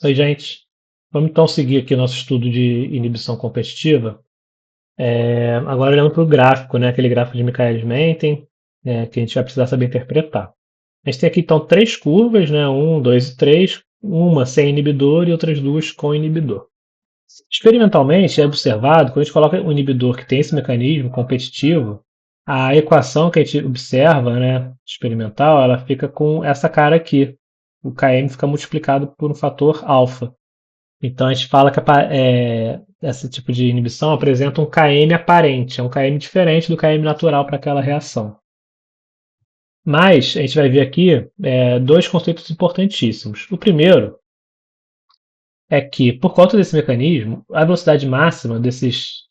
Oi, gente. Vamos então seguir aqui nosso estudo de inibição competitiva. Agora olhando para o gráfico, né? Aquele gráfico de Michaelis-Menten, que a gente vai precisar saber interpretar. A gente tem aqui então três curvas, né? 1, 2 e 3, uma sem inibidor e outras duas com inibidor. Experimentalmente é observado, quando a gente coloca um inibidor que tem esse mecanismo competitivo, a equação que a gente observa, né, experimental, ela fica com essa cara aqui. O Km fica multiplicado por um fator alfa. Então a gente fala que esse tipo de inibição apresenta um Km aparente, é um Km diferente do Km natural para aquela reação. Mas a gente vai ver aqui dois conceitos importantíssimos. O primeiro é que, por conta desse mecanismo, a velocidade máxima dessas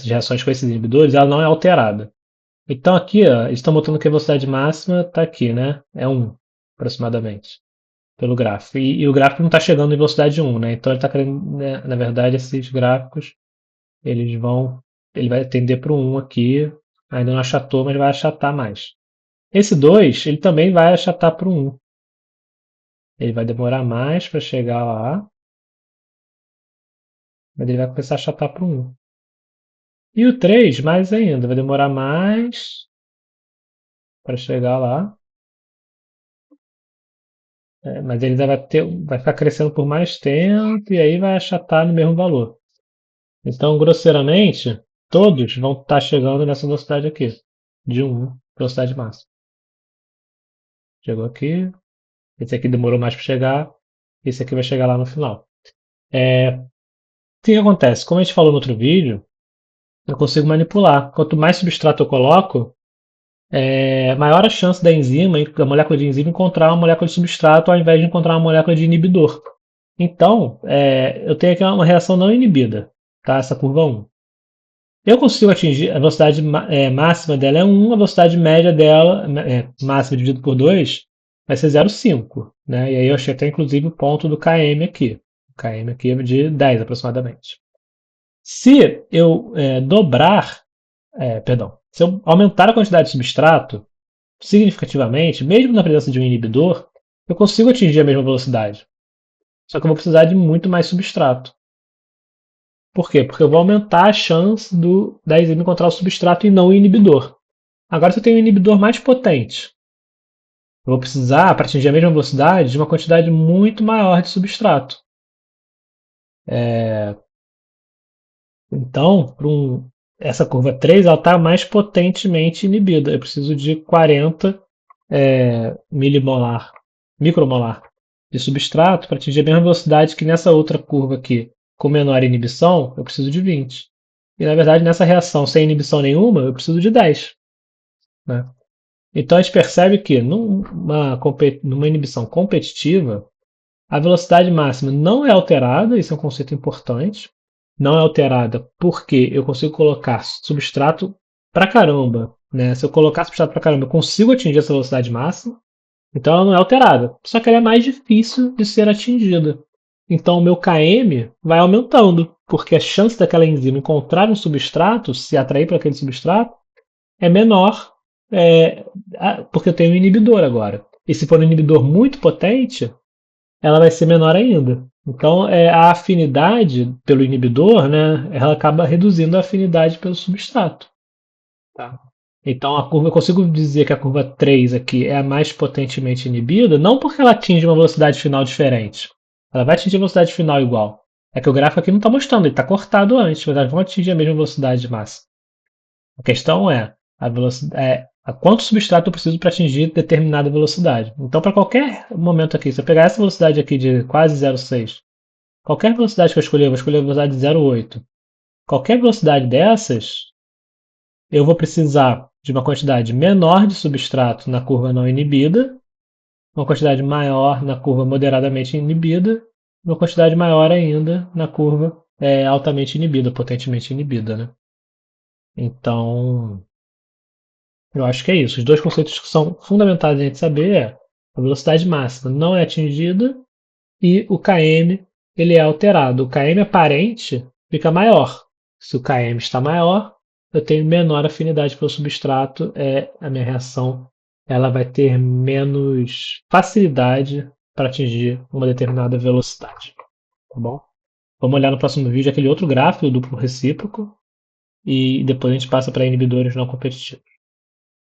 reações com esses inibidores ela não é alterada. Então aqui, ó, eles estão mostrando que a velocidade máxima está aqui, né? É 1, aproximadamente, pelo gráfico. E o gráfico não está chegando em velocidade 1, né? Então ele está querendo, né, na verdade, esses gráficos, ele vai tender para o 1 aqui, ainda não achatou, mas vai achatar mais. Esse 2, ele também vai achatar para o 1. Ele vai demorar mais para chegar lá, mas ele vai começar a achatar para o 1. E o 3, mais ainda, vai demorar mais para chegar lá, mas ele vai ficar crescendo por mais tempo e aí vai achatar no mesmo valor. Então, grosseiramente, todos vão estar chegando nessa velocidade aqui, de 1, velocidade máxima. Chegou aqui, esse aqui demorou mais para chegar, esse aqui vai chegar lá no final. O que acontece? Como a gente falou no outro vídeo, eu consigo manipular. Quanto mais substrato eu coloco, maior a chance da enzima, da molécula de enzima, encontrar uma molécula de substrato ao invés de encontrar uma molécula de inibidor. Então, eu tenho aqui uma reação não inibida, tá? Essa curva 1. Eu consigo atingir a velocidade máxima dela é 1, a velocidade média dela, máxima dividido por 2, vai ser 0,5. Né? E aí eu achei até inclusive o ponto do Km aqui. O Km aqui é de 10 aproximadamente. Se eu se eu aumentar a quantidade de substrato significativamente, mesmo na presença de um inibidor, eu consigo atingir a mesma velocidade. Só que eu vou precisar de muito mais substrato. Por quê? Porque eu vou aumentar a chance da enzima encontrar o substrato e não o inibidor. Agora, se eu tenho um inibidor mais potente, eu vou precisar, para atingir a mesma velocidade, de uma quantidade muito maior de substrato. Então, essa curva 3 está mais potentemente inibida. Eu preciso de 40 micromolar de substrato para atingir a mesma velocidade que nessa outra curva aqui, com menor inibição, eu preciso de 20. E na verdade, nessa reação sem inibição nenhuma, eu preciso de 10. Né? Então a gente percebe que numa inibição competitiva, a velocidade máxima não é alterada, isso é um conceito importante. Não é alterada porque eu consigo colocar substrato pra caramba. Né? Se eu colocar substrato pra caramba, eu consigo atingir essa velocidade máxima. Então ela não é alterada. Só que ela é mais difícil de ser atingida. Então o meu Km vai aumentando, porque a chance daquela enzima encontrar um substrato, se atrair para aquele substrato, é menor, porque eu tenho um inibidor agora. E se for um inibidor muito potente, ela vai ser menor ainda. Então a afinidade pelo inibidor, né, ela acaba reduzindo a afinidade pelo substrato. Tá? Então eu consigo dizer que a curva 3 aqui é a mais potentemente inibida, não porque ela atinge uma velocidade final diferente. Ela vai atingir a velocidade final igual. É que o gráfico aqui não está mostrando, ele está cortado antes, mas elas vão atingir a mesma velocidade de massa. A questão é a quanto substrato eu preciso para atingir determinada velocidade. Então, para qualquer momento aqui, se eu pegar essa velocidade aqui de quase 0,6, qualquer velocidade que eu vou escolher a velocidade de 0,8. Qualquer velocidade dessas, eu vou precisar de uma quantidade menor de substrato na curva não inibida, uma quantidade maior na curva moderadamente inibida, uma quantidade maior ainda na curva altamente inibida, potentemente inibida. Né? Então, eu acho que é isso. Os dois conceitos que são fundamentais a gente saber é a velocidade máxima não é atingida e o Km ele é alterado. O Km aparente fica maior. Se o Km está maior, eu tenho menor afinidade pelo substrato, a minha reação ela vai ter menos facilidade para atingir uma determinada velocidade. Tá bom? Vamos olhar no próximo vídeo aquele outro gráfico do duplo recíproco e depois a gente passa para inibidores não competitivos.